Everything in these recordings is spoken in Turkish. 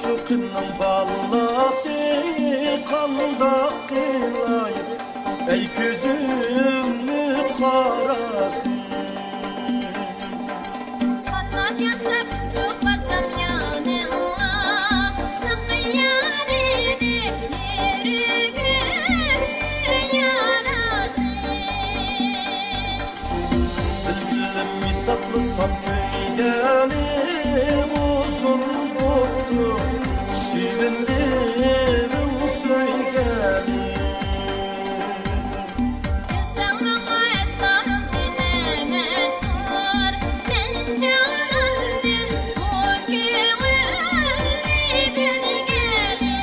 Çokının ballası kandak kılay, ey gözümlü karası. Patlat yansap çok varsam yanıma, sakın yar edip yürügüm yarası. Sevgilim misaklasam köy gelir uzun buldu. Şirinlerim söyleyelim. Sen bana esnafım dilemezdir, sen canandın bu gönlü bir gelin.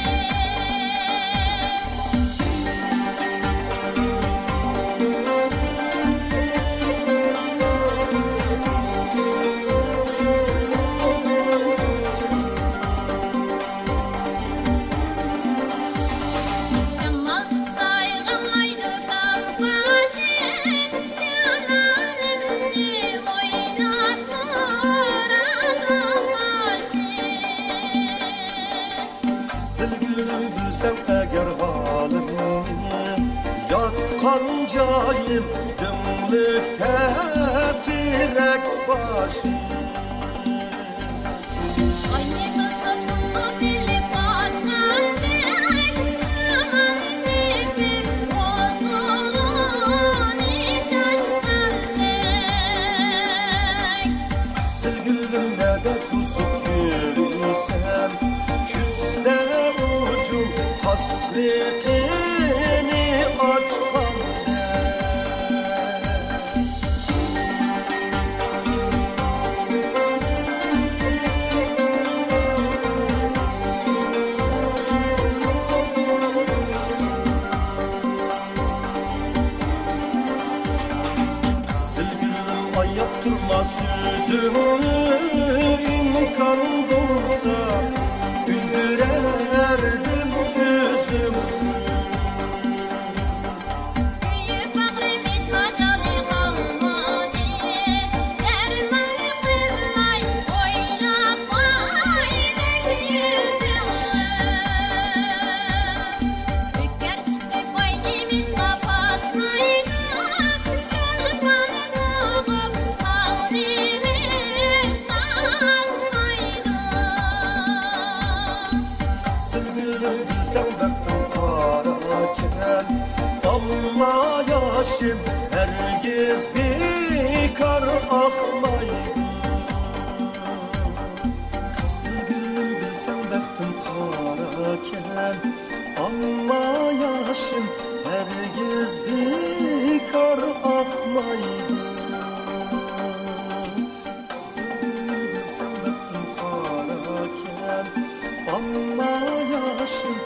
Şamal çıksa yığılaydı kalbaşım, cananımdı oynat duradu başım. Sevgilim bilsem eğer halimi, yatkan cayım dümlükte direk başım. Aynı kızım bu dilip açmandık, aman dipim bozulun hiç aşkındık. Sevgilim nerede tuzup yürüysen, küsler ucu tasdikini açkan. Sevgilim ayıp durma sözümü, imkan bulsa güldürerdim yüzümü. Büyük bağrım hiç macalı kalmadı, dermanlı kılay oynap aydık yüzümü. Büker çıktı boy giymiş kapatmaydı, çoluk bana doğup ağlıymış kalmaydı. Sevgilim bilsem baktım karaken, ama yaşım herkes bekar akmaydı. Sevgilim bilsem baktım karaken, ama yaşım herkes bekar akmaydı. Sevgilim bilsem baktım karaken, ama yaşım